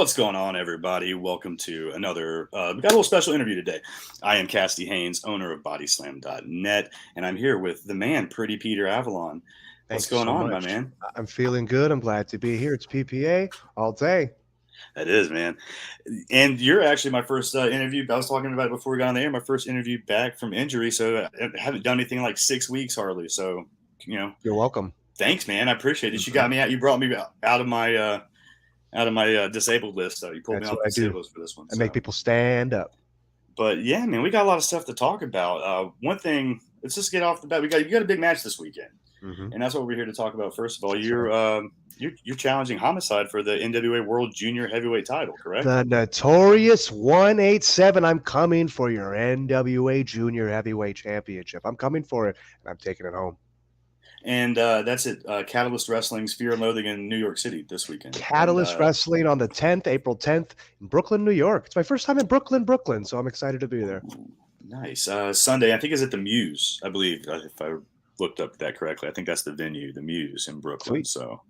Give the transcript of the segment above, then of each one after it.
What's going on, everybody? Welcome to another, we got a little special interview today. I am Cassidy Haynes, owner of bodyslam.net, and I'm here with the man, Pretty Peter Avalon. What's Thank you going so on, my much. man? I'm feeling good. I'm glad to be here. It's PPA all day. That is, man. And you're actually my first interview. I was talking about it before we got on the air. My first interview back from injury, so I haven't done anything in like 6 weeks hardly. So, You're welcome. thanks, man. I appreciate it. You Mhm. got me out. You brought me out of my disabled list. You pulled me That's off what the I do. disabled list for this one. I make people stand up. But yeah, man, we got a lot of stuff to talk about. One thing, let's just get off the bat. You got a big match this weekend, and that's what we're here to talk about. First of all, you're challenging Homicide for the NWA World Jr Heavyweight title, correct? The notorious 187. I'm coming for your NWA Junior Heavyweight Championship. I'm coming for it, and I'm taking it home. And that's at Catalyst Wrestling's Fear and Loathing in New York City this weekend. Catalyst Wrestling on the 10th, April 10th in Brooklyn, New York. It's my first time in Brooklyn, so I'm excited to be there. Nice. Sunday, I think is at the Muse, I believe, if I looked up that correctly. I think that's the venue, the Muse in Brooklyn. Sweet. So,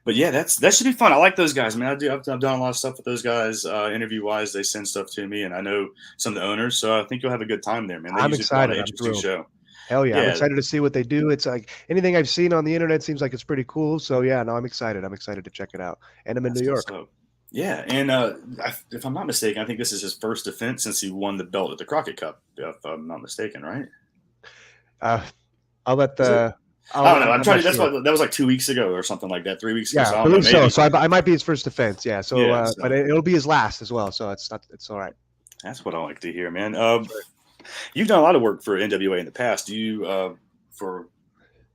but yeah, that should be fun. I like those guys, man. I've done a lot of stuff with those guys, interview wise. They send stuff to me, and I know some of the owners, so I think you'll have a good time there, man. I'm excited. An interesting show. Hell yeah. I'm excited to see what they do. It's like anything I've seen on the internet seems like it's pretty cool. So yeah, no, I'm excited. I'm excited to check it out. And I'm in New York. Yeah, and if I'm not mistaken, I think this is his first defense since he won the belt at the Crockett Cup, if I'm not mistaken, right? I'll let the. I don't know. I'm trying to. That's what that was like 2 weeks ago or something like that. 3 weeks ago. Yeah, I believe so. So I might be his first defense. Yeah. So, but it'll be his last as well. So it's all right. That's what I like to hear, man. You've done a lot of work for NWA in the past. Do you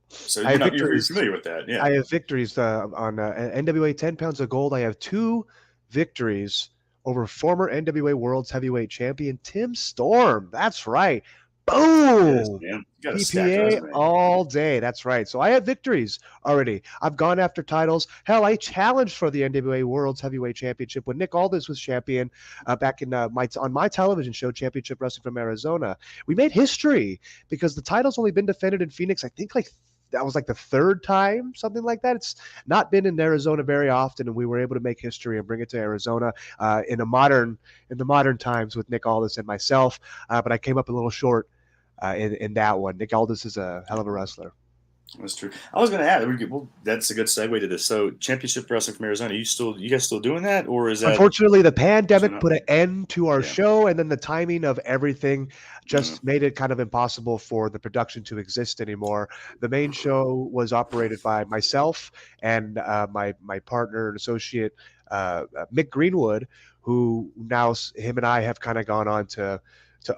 So you're familiar with that? Yeah. I have victories on NWA 10 pounds of gold. I have 2 victories over former NWA World's Heavyweight Champion Tim Storm. That's right. Boom! Yes, PPA all day. That's right. So I have victories already. I've gone after titles. Hell, I challenged for the NWA World's Heavyweight Championship when Nick Aldis was champion back in on my television show, Championship Wrestling from Arizona. We made history because the title's only been defended in Phoenix, I think that was like the 3rd time, something like that. It's not been in Arizona very often, and we were able to make history and bring it to Arizona in the modern times with Nick Aldis and myself. But I came up a little short in that one. Nick Aldis is a hell of a wrestler. That's true. I was going to add, well, that's a good segue to this. So, Championship Wrestling from Arizona, you guys still doing that, or is that? Unfortunately, the pandemic put an end to our show, and then the timing of everything just made it kind of impossible for the production to exist anymore. The main show was operated by myself and my partner and associate Mick Greenwood, who now him and I have kind of gone on to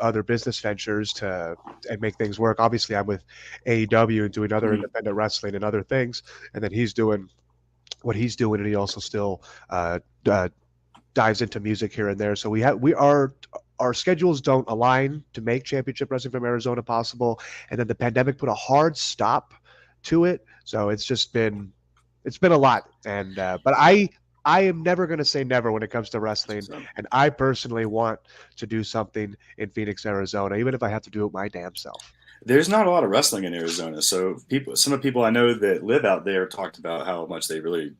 other business ventures and make things work. Obviously, I'm with AEW and doing other independent wrestling and other things, and then he's doing what he's doing, and he also still dives into music here and there. So our schedules don't align to make Championship Wrestling from Arizona possible, and then the pandemic put a hard stop to it. So it's been a lot, and but I am never going to say never when it comes to wrestling, and I personally want to do something in Phoenix, Arizona, even if I have to do it my damn self. There's not a lot of wrestling in Arizona, so some of the people I know that live out there talked about how much they really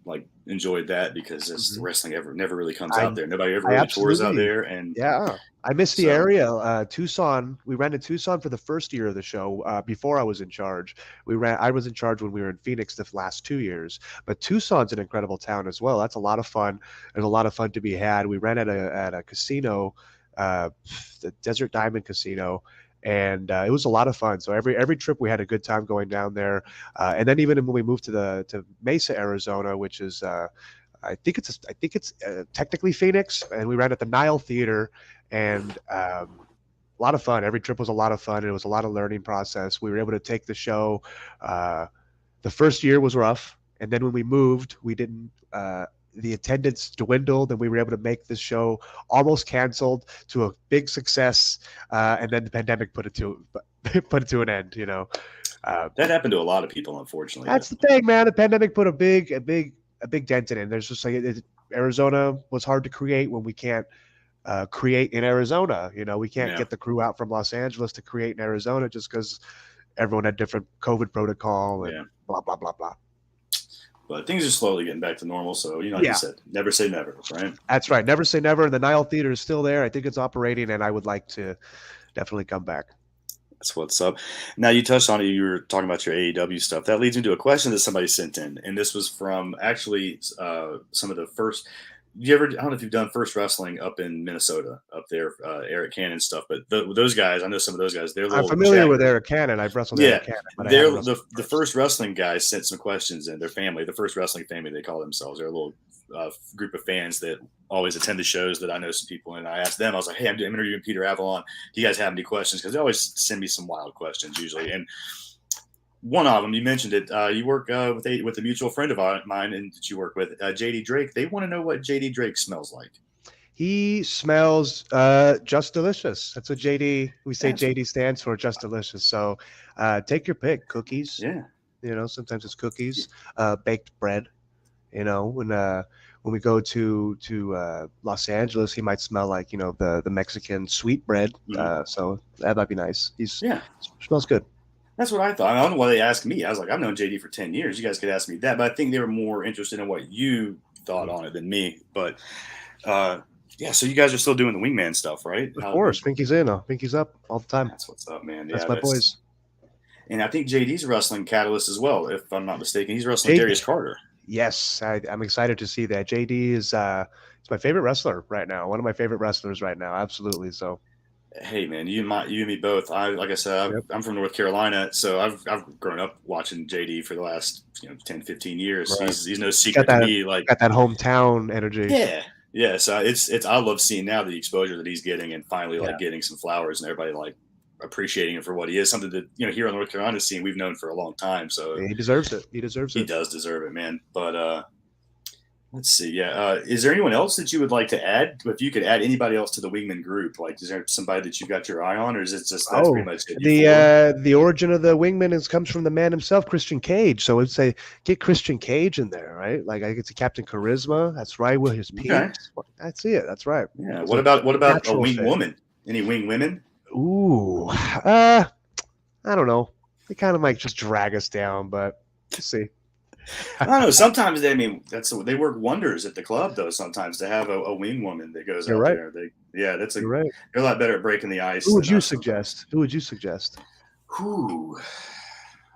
enjoyed that because the wrestling never really comes out there. Nobody ever really tours out there, and yeah, I miss the area. Tucson, we ran in Tucson for the first year of the show. Before I was in charge, I was in charge when we were in Phoenix the last 2 years. But Tucson's an incredible town as well. That's a lot of fun. There's a lot of fun to be had. We ran at a casino, the Desert Diamond Casino. And it was a lot of fun. So every trip we had a good time going down there. And then even when we moved to Mesa, Arizona, which is I think it's technically Phoenix, and we ran at the Nile Theater, and a lot of fun. Every trip was a lot of fun. It was a lot of learning process. We were able to take the show. The first year was rough, and then when we moved, we didn't. The attendance dwindled, and we were able to make this show almost canceled to a big success. And then the pandemic put it to an end. That happened to a lot of people, unfortunately. That's the thing, man. The pandemic put a big dent in it. There's just Arizona was hard to create when we can't create in Arizona. We can't get the crew out from Los Angeles to create in Arizona just because everyone had different COVID protocol and blah blah blah blah. But things are slowly getting back to normal. So, like you said, never say never, right? That's right. Never say never. The Nile Theater is still there. I think it's operating, and I would like to definitely come back. That's what's up. Now, you touched on it. You were talking about your AEW stuff. That leads me to a question that somebody sent in. And this was from actually some of the first. I don't know if you've done First Wrestling up in Minnesota, up there, Eric Cannon stuff. But those guys, I know some of those guys. I'm familiar with Eric Cannon. I've wrestled Eric Cannon. But they're the First Wrestling guys sent some questions in. Their family, the First Wrestling family, they call themselves. They're a little group of fans that always attend the shows that I know some people. And I asked them, I was like, hey, I'm interviewing Peter Avalon. Do you guys have any questions? Because they always send me some wild questions usually. And one of them, you mentioned it. You work with a mutual friend of mine, and that you work with, JD Drake. They want to know what JD Drake smells like. He smells just delicious. That's what JD. We say JD stands for just delicious. So take your pick. Cookies. Yeah. Sometimes it's cookies. Baked bread. When we go to Los Angeles, he might smell like the Mexican sweet bread. So that might be nice. Smells good. That's what I thought. I don't know why they asked me. I was like, I've known JD for 10 years. You guys could ask me that. But I think they were more interested in what you thought on it than me. But, so you guys are still doing the Wingman stuff, right? Of course. Pinky's in. Pinky's up all the time. That's what's up, man. That's my boys. And I think JD's wrestling Catalyst as well, if I'm not mistaken. He's wrestling Darius Carter. Yes, I'm excited to see that. JD is my favorite wrestler right now. One of my favorite wrestlers right now. Absolutely. So. Hey man, you and me both. Like I said, I'm from North Carolina, so I've grown up watching JD for the last 10, 15 years. Right. He's no secret to me. Like got that hometown energy. Yeah. So it's I love seeing now the exposure that he's getting, and finally getting some flowers, and everybody like appreciating him for what he is. Something that here on North Carolina scene we've known for a long time. So he deserves it. He does deserve it, man. But let's see. Is there anyone else that you would like to add? If you could add anybody else to the Wingman group, like is there somebody that you've got your eye on, or is it just that's pretty much it? The origin of the Wingman comes from the man himself, Christian Cage. So I'd say get Christian Cage in there, right? Like I get to Captain Charisma. That's right with his peaks. Okay. That's it. That's right. Yeah. What about a wing woman? Any wing women? Ooh, I don't know. They kind of might just drag us down, but we'll see. I don't know. Sometimes they work wonders at the club, though. Sometimes to have a wing woman that goes out there. They're a lot better at breaking the ice. Who would you suggest?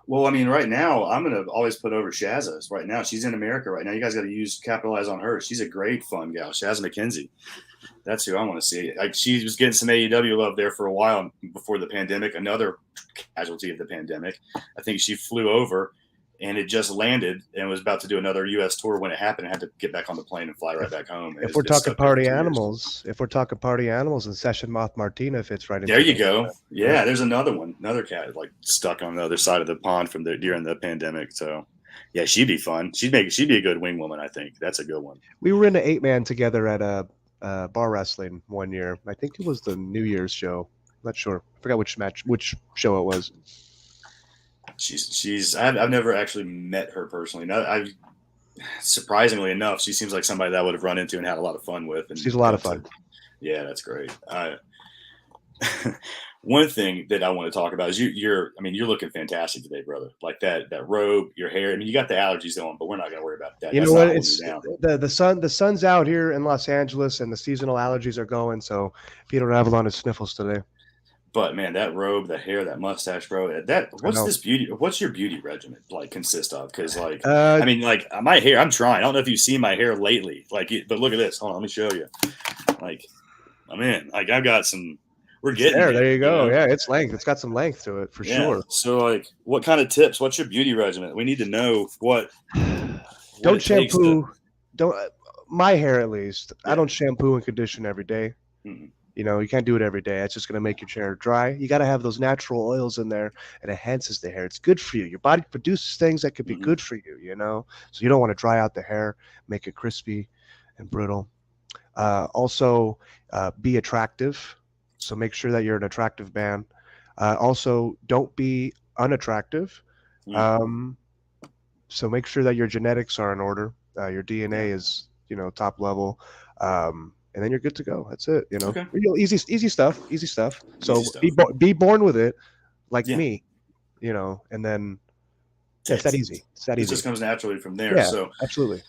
Well, I mean, right now I'm gonna always put over Shazza. Right now, she's in America. Right now, you guys got to capitalize on her. She's a great fun gal, Shazza McKenzie. That's who I want to see. Like she was getting some AEW love there for a while before the pandemic. Another casualty of the pandemic. I think she flew over. And it just landed and was about to do another U.S. tour when it happened. I had to get back on the plane and fly right back home. If we're talking party animals, and Session Moth Martina fits right in. There you go. Yeah, there's another one. Another cat like stuck on the other side of the pond during the pandemic. So, yeah, she'd be fun. She'd be a good wing woman, I think. That's a good one. We were in an 8-man together at a bar wrestling one year. I think it was the New Year's show. I'm not sure. I forgot which show it was. I've never actually met her personally. Surprisingly enough, she seems like somebody that I would have run into and had a lot of fun with. And she's a lot of fun. Yeah, that's great. One thing that I want to talk about is you're looking fantastic today, brother. Like that robe, your hair. I mean, you got the allergies on, but we're not going to worry about that. You know what? It's the sun's out here in Los Angeles, and the seasonal allergies are going. So Peter Avalon has sniffles today. But man, that robe, the hair, that mustache, bro. What's your beauty regimen like consist of? Because my hair. I'm trying. I don't know if you've seen my hair lately. But look at this. Hold on, let me show you. Like, I'm in. Like, I've got some. We're getting there. You go. Yeah, it's length. It's got some length to it for sure. So, what kind of tips? What's your beauty regimen? We need to know what. Don't shampoo. My hair at least. Yeah. I don't shampoo and condition every day. Mm-hmm. You can't do it every day. It's just going to make your hair dry. You got to have those natural oils in there. It enhances the hair. It's good for you. Your body produces things that could be good for you, So you don't want to dry out the hair, make it crispy and brittle. Also, be attractive. So make sure that you're an attractive man. Also, don't be unattractive. So make sure that your genetics are in order. Your DNA is, top level. And then you're good to go. That's it. Okay. Easy stuff. So be born with it, like me, and then It's that easy. It's that easy. It just comes naturally from there. Yeah, so absolutely.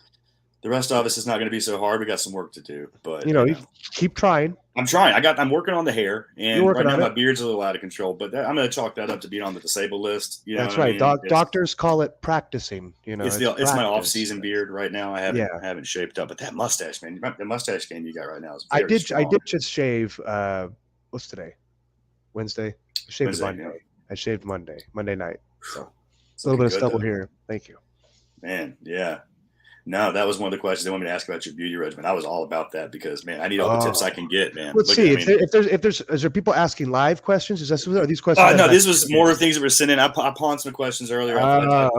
The rest of us is not going to be so hard. We got some work to do, but you keep trying. I'm trying. I'm working on the hair, and right now my beard's a little out of control. But I'm going to chalk that up to being on the disabled list. That's right. Doctors call it practicing. It's my off-season beard right now. I haven't shaped up, but that mustache, man, the mustache game you got right now is very strong. I did just shave. What's today? Wednesday. I shaved Monday. Yeah. I shaved Monday night. So a little bit of stubble here. Thank you, man. Yeah. No, that was one of the questions they wanted me to ask about your beauty regimen. I was all about that because, man, I need all the tips I can get, man. Let's see. Is there people asking live questions? Are these questions? No, this was more things that were sent in. I pawned some questions earlier. I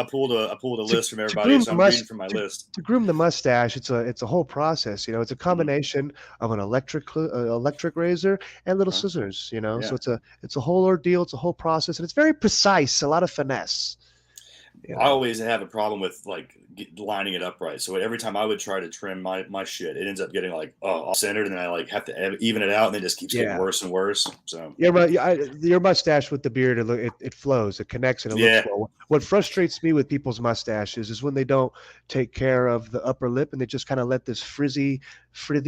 pulled a list from everybody, so I'm reading from my list. To groom the mustache, it's a whole process. It's a combination of an electric razor and little scissors. So it's a whole ordeal. It's a whole process, and it's very precise. A lot of finesse. I always have a problem with lining it up right. So every time I would try to trim my shit, it ends up getting off centered, and then I have to even it out, and then it just keeps getting worse and worse. So your mustache with the beard, it flows, it connects, and it looks well. What frustrates me with people's mustaches is when they don't take care of the upper lip and they just kind of let this frizzy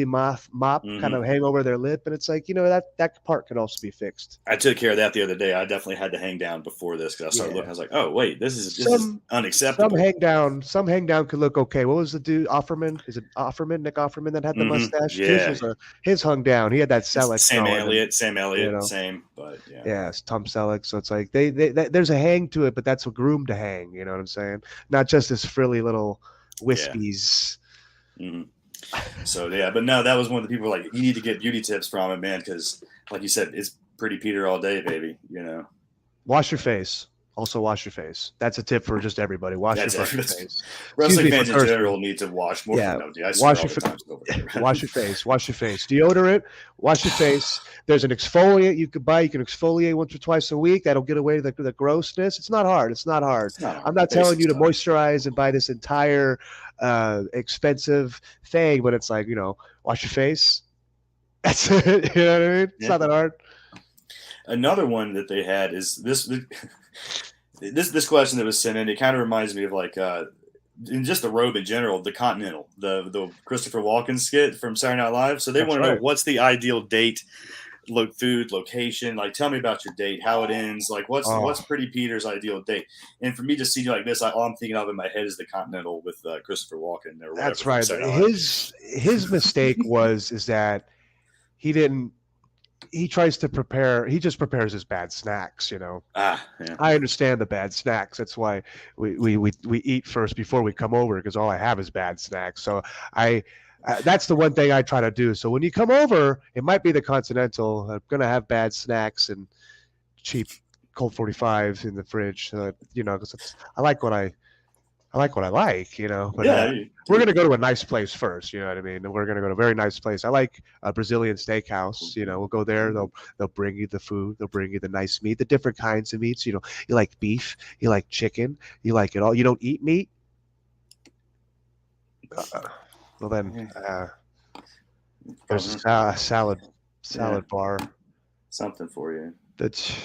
mop kind of hang over their lip, and it's that part could also be fixed. I took care of that the other day. I definitely had to hang down before this because I started looking. I was like, oh wait, this is unacceptable. Some hang down could look okay. What was the dude? Offerman? Is it Offerman? Nick Offerman that had the mustache? Yeah. His hung down. He had that Selleck. Sam Elliott, same. But it's Tom Selleck. So it's like they there's a hang to it, but that's a groom to hang. You know what I'm saying? Not just this frilly little wispies. Yeah. Mm-hmm. So but no, that was one of the people you need to get beauty tips from it, man, because like you said, it's pretty Peter all day, baby. Wash your face. Also, wash your face. That's a tip for just everybody. Wash your face. Wrestling fans in general need to wash more. Wash your face. Wash your face. Deodorant. Wash your face. There's an exfoliant you could buy. You can exfoliate once or twice a week. That'll get away the grossness. It's not hard. I'm not telling you to moisturize and buy this entire expensive thing, but it's wash your face. That's it. You know what I mean? It's not that hard. Another one that they had is this question that was sent in. It kind of reminds me of in just the robe in general, the Continental, the Christopher Walken skit from Saturday Night Live. So they want to know what's the ideal date, food, location. Tell me about your date, how it ends. What's Pretty Peter's ideal date? And for me to see you like this, all I'm thinking of in my head is the Continental with Christopher Walken. Or that's right. His mistake is that he didn't. He tries to prepare. He just prepares his bad snacks. I understand the bad snacks. That's why we eat first before we come over, because all I have is bad snacks. So that's the one thing I try to do. So when you come over, it might be the Continental. I'm gonna have bad snacks and cheap Colt 45s in the fridge. Because I like what I like, But we're gonna go to a nice place first. You know what I mean? And we're gonna go to a very nice place. I like a Brazilian steakhouse. We'll go there. They'll bring you the food. They'll bring you the nice meat, the different kinds of meats. You like beef. You like chicken. You like it all. You don't eat meat. Well then, there's a salad bar. Something for you. That's.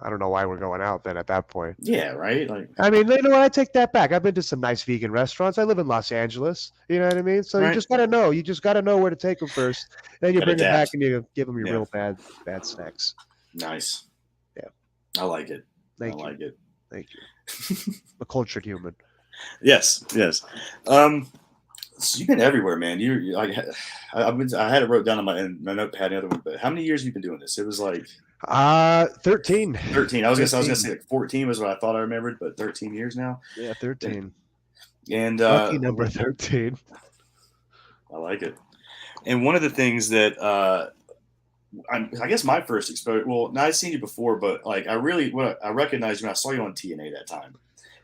I don't know why we're going out then at that point. Yeah, right? I mean, you know what? I take that back. I've been to some nice vegan restaurants. I live in Los Angeles. You know what I mean? So you just got to know. You just got to know where to take them first. Then you bring them back and you give them your real bad snacks. Nice. Yeah. I like it. Thank you. Thank you. A cultured human. Yes. So you've been everywhere, man. I had it wrote down on my notepad. The other one, but how many years have you been doing this? It was 13. 13. I was gonna say 14 was what I thought I remembered, but 13 years now. Yeah, 13. And lucky number 13. I like it. And one of the things that I guess my first exposure. Well, I'd seen you before, but I recognized when I saw you on TNA that time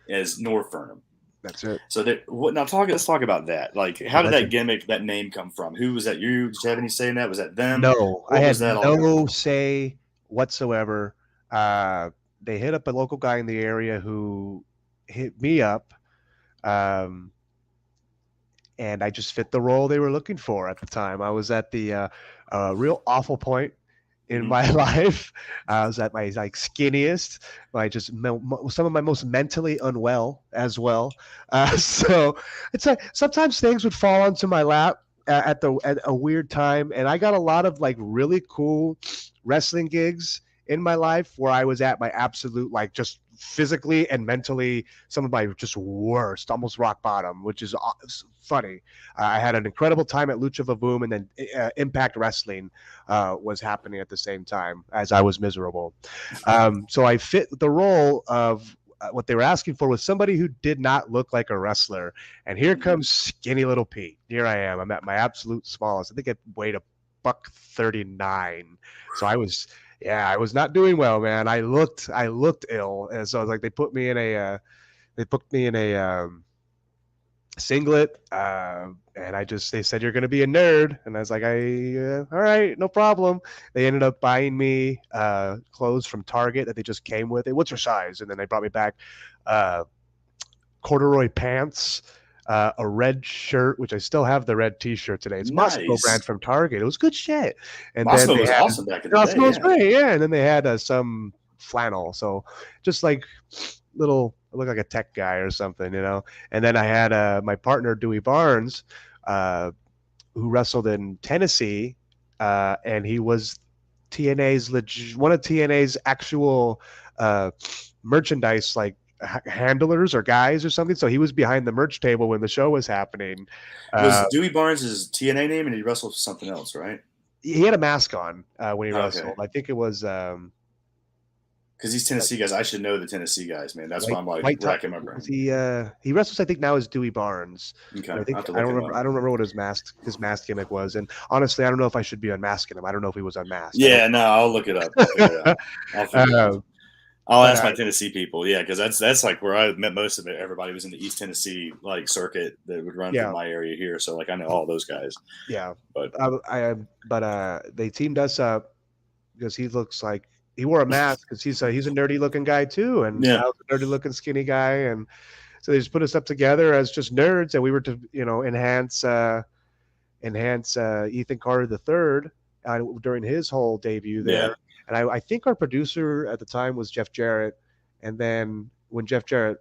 as Norv Fernum. That's it. So let's talk about that. How did that gimmick, that name come from? Who was that? You? Did you have any say in that? Was that them? No, I had no say whatsoever. They hit up a local guy in the area who hit me up, and I just fit the role they were looking for at the time. I was at the real awful point in my life. I was at my like skinniest, some of my most mentally unwell as well. So it's like sometimes things would fall onto my lap at a weird time, and I got a lot of like really cool wrestling gigs in my life where I was at my absolute like just physically and mentally some of my just worst, almost rock bottom, which is funny. I had an incredible time at Lucha Vavoom, and then Impact Wrestling was happening at the same time as I was miserable. So I fit the role of what they were asking for was somebody who did not look like a wrestler. And here comes skinny little Pete. Here I am. I'm at my absolute smallest. I think I weighed a buck 39. So I was not doing well, man. I looked ill. And so like they put me in a singlet, and they said you're going to be a nerd, and I was like, all right, no problem. They ended up buying me clothes from Target that they just came with it. What's your size? And then they brought me back corduroy pants, a red shirt, which I still have the red T-shirt today. It's nice. Moscow brand from Target. It was good shit. And Moscow then was awesome back in the day. Was great, yeah. And then they had some flannel, so just like little. I look like a tech guy or something, you know. And then I had my partner Dewey Barnes, who wrestled in Tennessee, and he was one of TNA's actual merchandise like handlers or guys or something. So he was behind the merch table when the show was happening. Was Dewey Barnes his TNA name, and he wrestled for something else, right? He had a mask on when he wrestled. I think it was. Because these Tennessee guys, I should know the Tennessee guys, man. That's why I'm like racking my brain. He wrestles, I think, now as Dewey Barnes. Okay. I don't remember what his mask gimmick was. And honestly, I don't know if I should be unmasking him. I don't know if he was unmasked. Yeah, no, I'll look it up. I'll ask my Tennessee people. Yeah, because that's like where I met most of it. Everybody was in the East Tennessee like circuit that would run through my area here. So like I know all those guys. Yeah, but they teamed us up because he looks like. He wore a mask because he's a nerdy looking guy too, and I was a nerdy looking skinny guy, and so they just put us up together as just nerds, and we were to enhance Ethan Carter III during his whole debut there, and I think our producer at the time was Jeff Jarrett, and then when in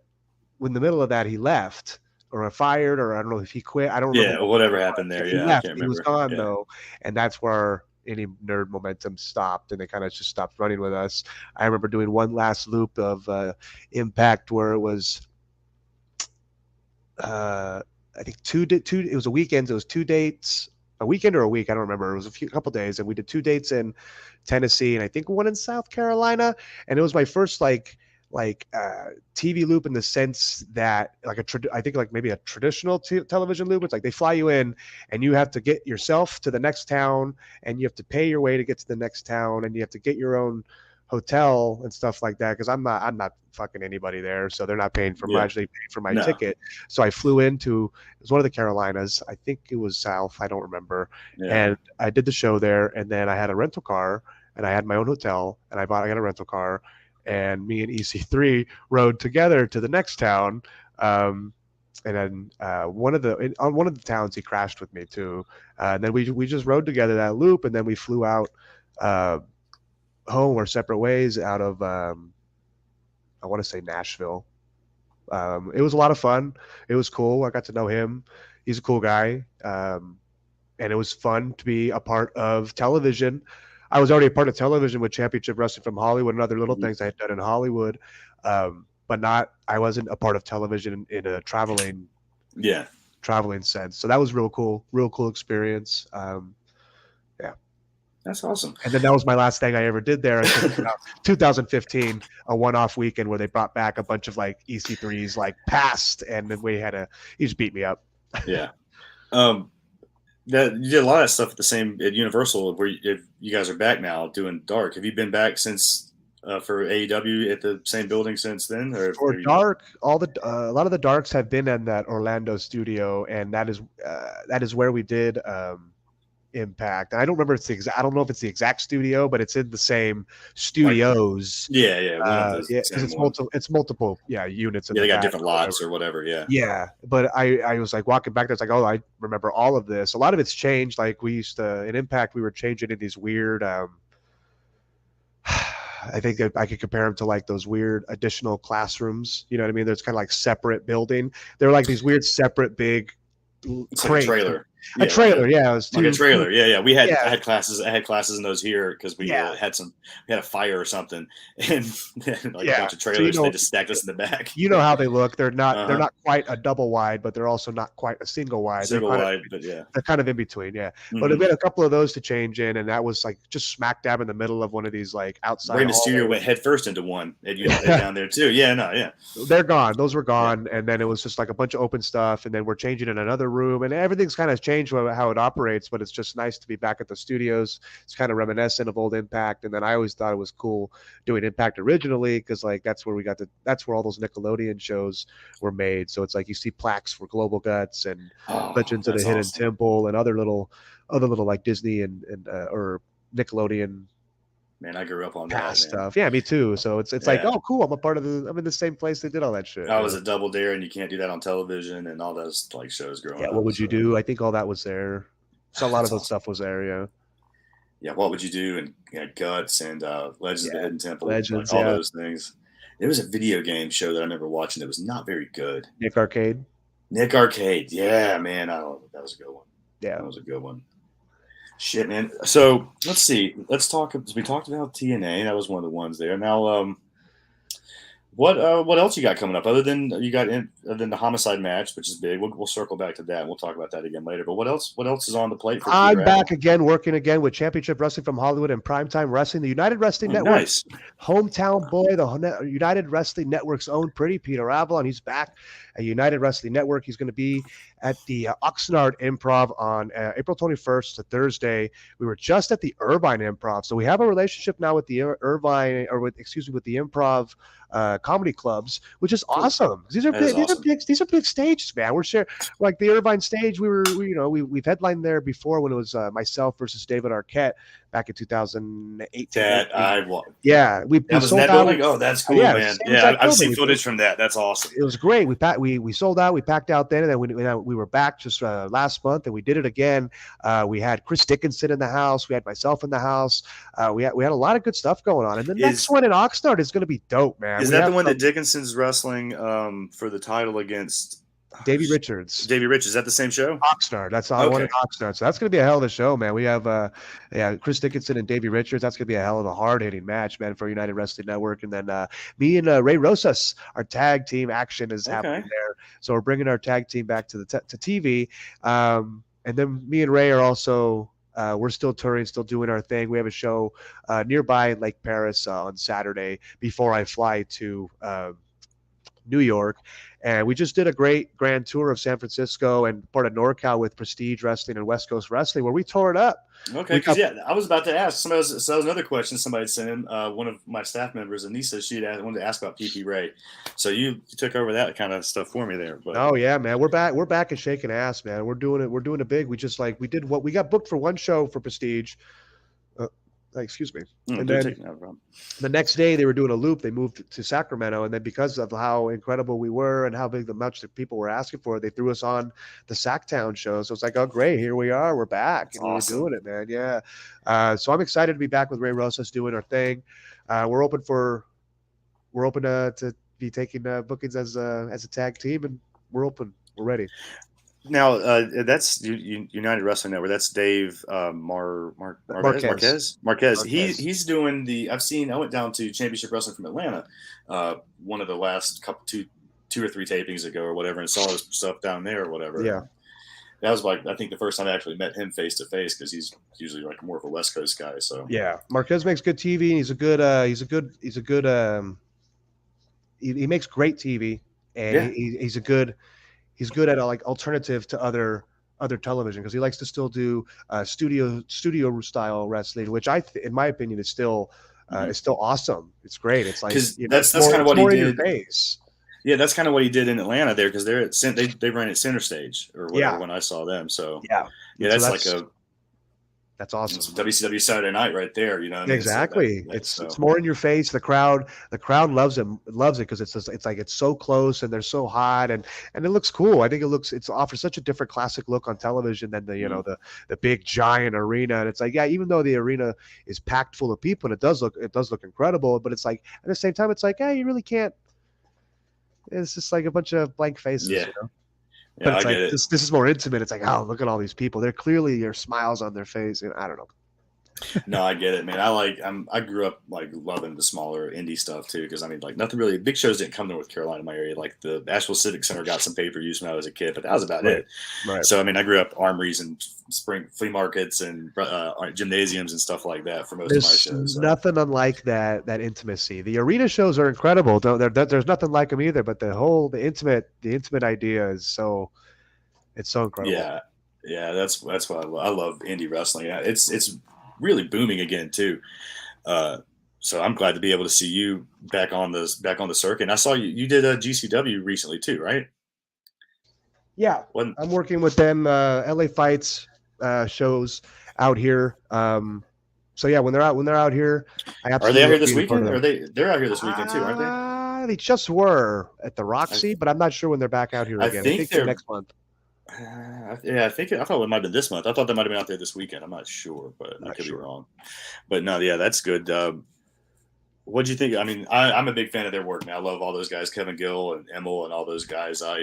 the middle of that he left or fired or I don't know if he quit, I don't remember. Yeah, whatever happened there. He left. He was gone though, and that's where any nerd momentum stopped, and they kind of just stopped running with us. I remember doing one last loop of Impact where it was I think it was a weekend. It was 2 dates, a weekend or a week, I don't remember. It was a couple days, and we did 2 dates in Tennessee and I think one in South Carolina, and it was my first like TV loop in the sense that I think like maybe a traditional television loop. It's like they fly you in and you have to get yourself to the next town and you have to pay your way to get to the next town and you have to get your own hotel and stuff like that. Cause I'm not fucking anybody there. So they're not paying for my ticket. So I flew it was one of the Carolinas. I think it was South. I don't remember. And I did the show there, and then I had a rental car and I had my own hotel, and I got a rental car. And me and EC3 rode together to the next town, and then one of the towns he crashed with me too. And then we just rode together that loop, and then we flew out home our separate ways out of I want to say Nashville. It was a lot of fun. It was cool. I got to know him. He's a cool guy, and it was fun to be a part of television. I was already a part of television with Championship Wrestling from Hollywood and other little things I had done in Hollywood, but I wasn't a part of television in a traveling sense. So that was real cool experience. That's awesome. And then that was my last thing I ever did there. 2015, a one-off weekend where they brought back a bunch of like EC3s like past, and then he just beat me up. Yeah. You did a lot of stuff at Universal, where you guys are back now doing Dark. Have you been back since for AEW at the same building since then? Or for Dark, a lot of the Darks have been in that Orlando studio, and that is where we did Impact. And I don't remember I don't know if it's the exact studio, but it's in the same studios. Because it's multiple units. They got different lots or whatever. Yeah. But I was like walking back there. It's like, oh, I remember all of this. A lot of it's changed. Like we used to in Impact, we were changing in these weird I think I could compare them to like those weird additional classrooms. You know what I mean? There's kind of like separate building. They're like these weird separate big It's like a crates. trailer. A trailer, yeah. It was like a trailer. Yeah. I had classes in those here because we had a fire or something, and like a bunch of trailers. So they just stacked us in the back. You know how they look. They're not quite a double wide, but they're also not quite a single wide. They're kind of in between. Yeah. But it had a couple of those to change in, and that was like just smack dab in the middle of one of these like outside. Rey Mysterio went head first into one, and you had that down there too. Yeah. They're gone. Those were gone, and then it was just like a bunch of open stuff, and then we're changing in another room, and everything's kind of changed how it operates, but it's just nice to be back at the studios. It's kind of reminiscent of old Impact, and then I always thought it was cool doing Impact originally because like that's where all those Nickelodeon shows were made. So it's like you see plaques for Global Guts and Legends of the Hidden Temple and other little like Disney and or Nickelodeon. Man, I grew up on that stuff. Yeah, me too. So it's like, oh, cool. I'm in the same place they did all that shit. I was a Double Dare, and you can't do that on television, and all those like shows growing up. Yeah, what would you do? I think all that was there. So a lot of those stuff was there. Yeah. Yeah, what would you do? And Guts and Legends of the Hidden Temple, Legends, all those things. There was a video game show that I remember watching that was not very good. Nick Arcade. Yeah, man, that was a good one. Yeah, that was a good one. Shit, man. So let's see. Let's talk. We talked about TNA. That was one of the ones there. Now, what else you got coming up other than the Homicide match, which is big? We'll circle back to that. We'll talk about that again later. But what else is on the plate for you? I'm back again, working again with Championship Wrestling from Hollywood and Primetime Wrestling, the United Wrestling Network. Nice. Hometown boy, the United Wrestling Network's own Pretty Peter Avalon. He's back at United Wrestling Network. He's going to be at the Oxnard Improv on April 21st to Thursday. We were just at the Irvine Improv, so we have a relationship now with the with the Improv comedy clubs, which is awesome. These are big stages, man. We're sharing like the Irvine stage. We've headlined there before when it was myself versus David Arquette back in 2018. We sold out. Oh, that's cool, man. Yeah, I've seen footage from that. That's awesome. It was great. We sold out. We packed out then, and then we were back just last month, and we did it again. We had Chris Dickinson in the house. We had myself in the house. We had a lot of good stuff going on. And the next one in Oxnard is going to be dope, man. Is that the one that Dickinson's wrestling for the title against Davey Richards? Is that the same show? Oxnard. That's the one in Oxnard. So that's going to be a hell of a show, man. We have Chris Dickinson and Davey Richards. That's going to be a hell of a hard-hitting match, man, for United Wrestling Network. And then me and Ray Rosas, our tag team action is happening there. So we're bringing our tag team back to to TV. And then me and Ray are also we're still touring, still doing our thing. We have a show nearby in Lake Paris on Saturday before I fly to New York. And we just did a great grand tour of San Francisco and part of NorCal with Prestige Wrestling and West Coast Wrestling, where we tore it up. Okay, because I was about to ask. So that was another question somebody sent in. One of my staff members, Anissa, she wanted to ask about PP Ray. So you took over that kind of stuff for me there. But. Oh yeah, man, we're back. We're back and shaking ass, man. We're doing it. We're doing it big. We got booked for one show for Prestige. Excuse me. And then the next day they were doing a loop. They moved to Sacramento, and then because of how incredible we were and how big the much that people were asking for, they threw us on the Sacktown show. So it's like, oh great, here we are, we're back, and awesome. We're doing it, man. Yeah. So I'm excited to be back with Ray Rosas doing our thing. We're open to be taking bookings as a tag team, and we're open. We're ready. Now that's United Wrestling Network. That's Dave Marquez. He's doing the. I went down to Championship Wrestling from Atlanta, one of the last two or three tapings ago or whatever, and saw his stuff down there or whatever. Yeah, that was like I think the first time I actually met him face to face because he's usually like more of a West Coast guy. So yeah, Marquez makes good TV. And he makes great TV, and he's good at a like alternative to other television because he likes to still do studio style wrestling, which in my opinion is still awesome. It's great. It's like that's kind of what he did. Yeah, that's kind of what he did in Atlanta there because they ran at Center Stage or whatever when I saw them. So that's That's awesome. It's WCW Saturday Night right there. You know what I mean? Exactly. So it's more in your face. The crowd loves it because it's so close and they're so hot and it looks cool. I think it offers such a different classic look on television than the the big giant arena. And it's like, yeah, even though the arena is packed full of people and it does look incredible, but it's like at the same time it's like, you really can't. It's just like a bunch of blank faces, Yeah. you know. Yeah, But it's I like get it. this is more intimate. It's like, oh, look at all these people. They're clearly your smiles on their face. And I don't know. No, I get it, man. I grew up like loving the smaller indie stuff too, because I mean, like nothing really big shows didn't come to North Carolina in my area. Like the Asheville Civic Center got some pay-per-views when I was a kid, but that was about it. Right. So I mean, I grew up armories and spring flea markets and gymnasiums and stuff like that for most of my shows. There's nothing unlike that intimacy. The arena shows are incredible. There's nothing like them either. But the intimate idea is so incredible. Yeah, that's what I love indie wrestling. It's really booming again too. So I'm glad to be able to see you back on the circuit. And I saw you did a GCW recently too, right? Yeah, I'm working with them. LA Fights shows out here. So yeah, when they're out here, are they out here this weekend? They're out here this weekend too, aren't they? They just were at the Roxy, but I'm not sure when they're back out here again. I think they're next month. I thought it might have been this month. I thought they might have been out there this weekend. I'm not sure, but I could be wrong. But no, yeah, that's good. What'd you think? I mean, I'm a big fan of their work, man. I love all those guys, Kevin Gill and Emil and all those guys. I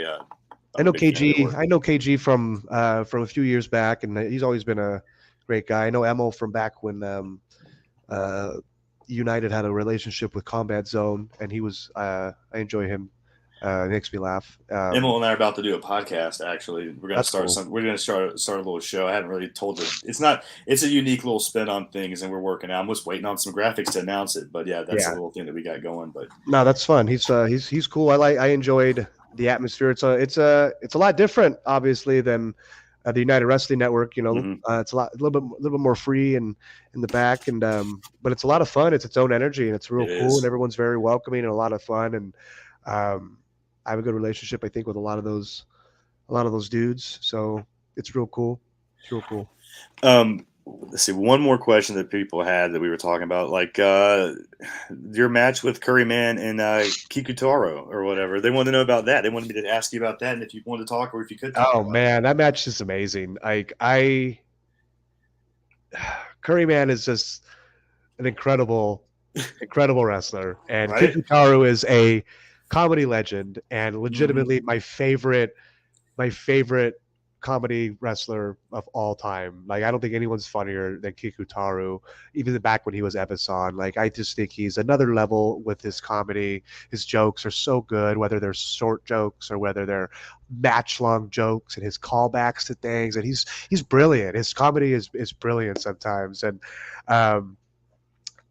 know KG. I know KG from a few years back, and he's always been a great guy. I know Emil from back when United had a relationship with Combat Zone, and he was. I enjoy him. It makes me laugh. Emil and I are about to do a podcast. Actually, we're going to start We're going to start a little show. I haven't really told it. It's a unique little spin on things, and we're working out. I'm just waiting on some graphics to announce it. But yeah, that's a little thing that we got going. But no, that's fun. He's cool. I enjoyed the atmosphere. It's a lot different, obviously, than the United Wrestling Network. You know, it's a little bit more free and in the back, and but it's a lot of fun. It's its own energy, and it's real cool, and everyone's very welcoming and a lot of fun, and I have a good relationship, I think, with a lot of those dudes. So it's real cool. It's real cool. Let's see. One more question that people had that we were talking about, like your match with Curryman and Kikutaro or whatever. They wanted to know about that. They wanted me to ask you about that, and if you wanted to talk or if you could talk. Oh man, that match is amazing. Curryman is just an incredible wrestler, and Kikutaro is a comedy legend and legitimately my favorite comedy wrestler of all time. Like, I don't think anyone's funnier than Kikutaro, even back when he was Evason. Like, I just think he's another level with his comedy. His jokes are so good, whether they're short jokes or whether they're match-long jokes, and his callbacks to things. And he's brilliant. His comedy is brilliant sometimes. And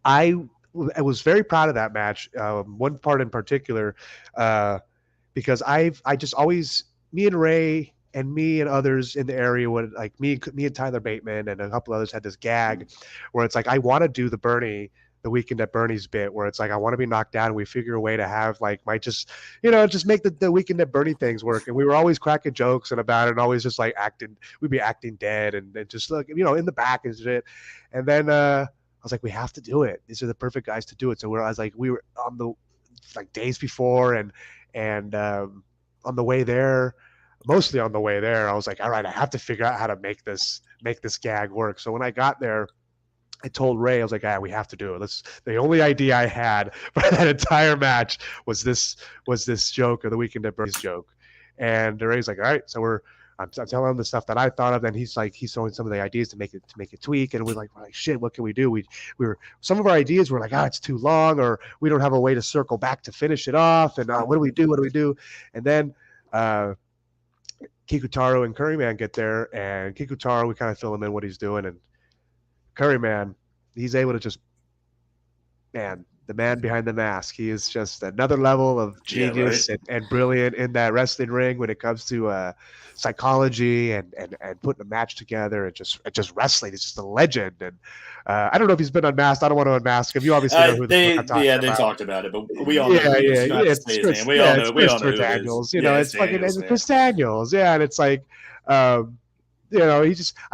I was very proud of that match. One part in particular, because I just always, me and Ray and me and others in the area would, like, me and Tyler Bateman and a couple others had this gag where it's like, I want to do the Weekend at Bernie's bit, where it's like, I want to be knocked down and we figure a way to have, like, just make the Weekend at Bernie things work. And we were always cracking jokes and about it, and always just like we'd be acting dead and just look, in the back and shit. And then I was like, we have to do it. These are the perfect guys to do it. So we were on the, like, days before and on the way there, mostly on the way there, I was like, all right, I have to figure out how to make this gag work. So when I got there, I told Ray, I was like, we have to do it. The only idea I had for that entire match was this joke, or the Weekend at Bernie's joke. And Ray's like, all right. So I'm telling him the stuff that I thought of, and he's throwing some of the ideas to make it tweak. And we're like, shit, what can we do? We were, some of our ideas were like, it's too long, or we don't have a way to circle back to finish it off. And what do we do? And then Kikutaro and Curryman get there, and Kikutaro, we kind of fill him in what he's doing, and Curryman, he's able to just, the man behind the mask. He is just another level of genius and brilliant in that wrestling ring when it comes to psychology and putting a match together and just wrestling. He's just a legend. And I don't know if he's been unmasked. I don't want to unmask him. You obviously know who the fuck I'm talking about. They talked about it, but we all know. It's Christopher Daniels. It's Chris Daniels. Yeah, and it's like, I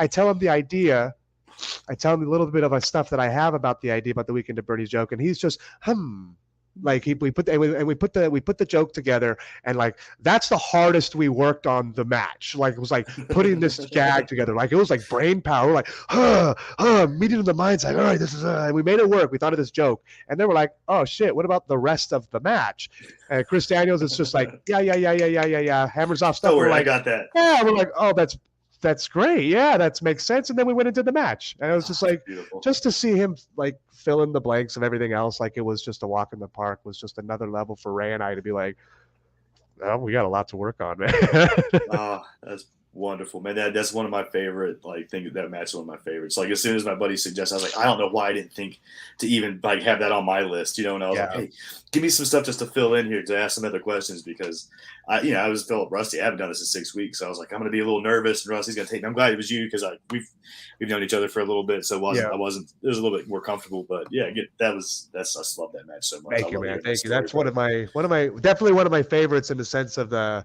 tell him the idea. I tell him a little bit of my stuff that I have about the idea about the Weekend at Bernie's joke, and he's just like we put the joke together, and like that's the hardest we worked on the match. Like it was like putting this gag together. Like it was like brain power. We're like meeting in the mind's like, all right, this is and we made it work. We thought of this joke, and then we're like, oh shit, what about the rest of the match? And Chris Daniels is just like, yeah, hammers off stuff. Don't worry, we're like, I got that. Yeah, we're like, oh, that's great. Yeah, that makes sense. And then we went into the match, and it was just like, just to see him like fill in the blanks of everything else, like it was just a walk in the park, was just another level for Ray and I to be like, oh, we got a lot to work on, man. Oh, that's wonderful, man. That's one of my favorite things. That match is one of my favorites. Like as soon as my buddy suggested, I was like, I don't know why I didn't think to even like have that on my list, And I was like, hey, give me some stuff just to fill in here to ask some other questions because I was feeling rusty. I haven't done this in 6 weeks, so I was like, I'm gonna be a little nervous, and Rusty's gonna take me. I'm glad it was you because we've known each other for a little bit, so it was a little bit more comfortable. But yeah, I just love that match so much. Thank you, man. Thank you. That's one of my definitely one of my favorites in the sense of the.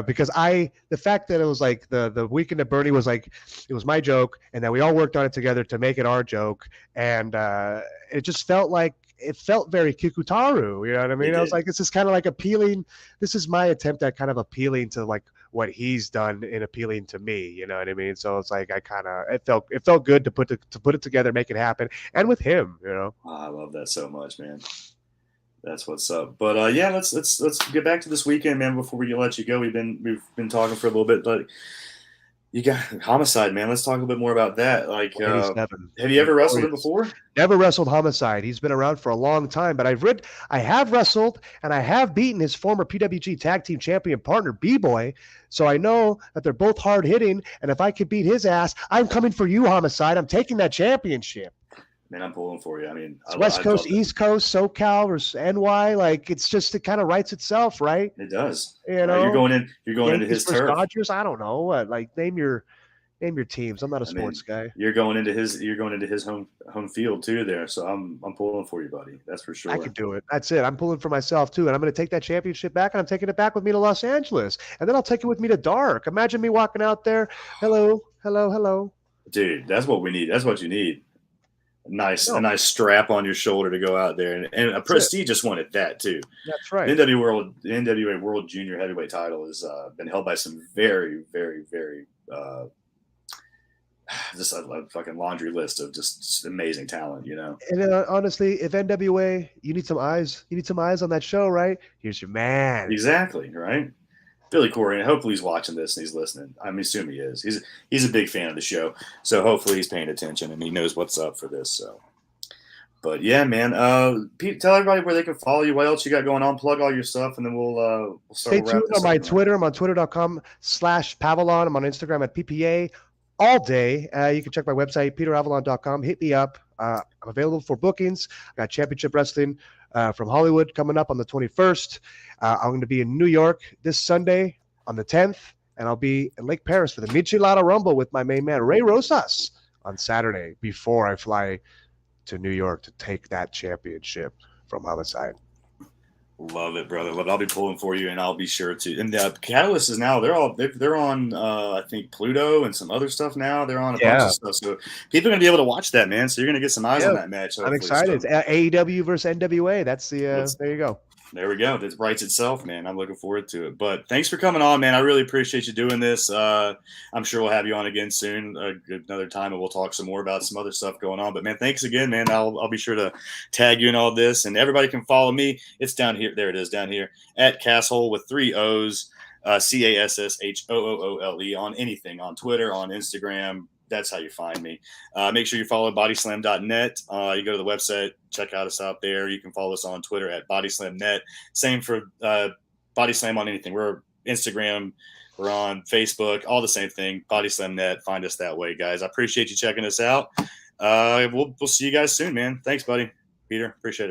Because the fact that it was like the Weekend at Bernie was like, it was my joke, and that we all worked on it together to make it our joke, and it just felt very Kikutaru, you know what I mean? I was like, this is kind of like appealing. This is my attempt at kind of appealing to like what he's done in appealing to me, you know what I mean? So it's like it felt good to put it together, make it happen, and with him, Oh, I love that so much, man. That's what's up. But yeah, let's get back to this weekend, man. Before we let you go, we've been talking for a little bit, but you got Homicide, man. Let's talk a little bit more about that. Like, have you ever wrestled him before? Never wrestled Homicide. He's been around for a long time, but I have wrestled and I have beaten his former PWG Tag Team Champion partner, B-Boy. So I know that they're both hard hitting, and if I could beat his ass, I'm coming for you, Homicide. I'm taking that championship. Man, I'm pulling for you. I mean, West Coast, East Coast, SoCal versus NY. Like it kind of writes itself, right? It does. You know, you're going into his turf. Dodgers. I don't know. Like name your teams. I'm not a sports guy. You're going into his home field too there. So I'm pulling for you, buddy. That's for sure. I can do it. That's it. I'm pulling for myself too, and I'm going to take that championship back, and I'm taking it back with me to Los Angeles, and then I'll take it with me to Dark. Imagine me walking out there. Hello. Dude, that's what we need. That's what you need. A nice strap on your shoulder to go out there, and a Prestige just wanted that too. That's right. The NWA World Jr heavyweight title has been held by some very, very, very just a fucking laundry list of just amazing talent, And honestly, if NWA, you need some eyes on that show, right? Here's your man. Exactly, right? Billy Corey, hopefully he's watching this and he's listening. I assume he is. He's a big fan of the show, so hopefully he's paying attention and he knows what's up for this. So, but yeah, man. Pete, tell everybody where they can follow you. What else you got going on? Plug all your stuff, and then we'll start. Stay tuned on my Twitter. I'm on twitter.com/Pavalon. I'm on Instagram at PPA all day. You can check my website, peteravalon.com. Hit me up. I'm available for bookings. I got Championship Wrestling from Hollywood coming up on the 21st. I'm going to be in New York this Sunday on the 10th, and I'll be in Lake Paris for the Michelada Rumble with my main man, Ray Rosas, on Saturday before I fly to New York to take that championship from Homicide. Love it, brother. Love it. I'll be pulling for you, and I'll be sure to. And Catalyst is now they're on I think Pluto and some other stuff now. They're on a bunch of stuff, so people are gonna be able to watch that, man. So you're gonna get some eyes on that match. I'm excited. It's AEW versus NWA. That's the there you go. There we go. It writes itself, man. I'm looking forward to it. But thanks for coming on, man. I really appreciate you doing this. I'm sure we'll have you on again soon, another time, and we'll talk some more about some other stuff going on. But, man, thanks again, man. I'll be sure to tag you in all this. And everybody can follow me. It's down here. There it is, down here, at Casshole with 3 O's, CASSHOOOLE on anything, on Twitter, on Instagram. That's how you find me. Make sure you follow bodyslam.net. You go to the website, check out us out there. You can follow us on Twitter at bodyslamnet. Same for Bodyslam on anything. We're Instagram, we're on Facebook, all the same thing. Bodyslamnet. Find us that way, guys. I appreciate you checking us out. We'll see you guys soon, man. Thanks, buddy. Peter, appreciate it.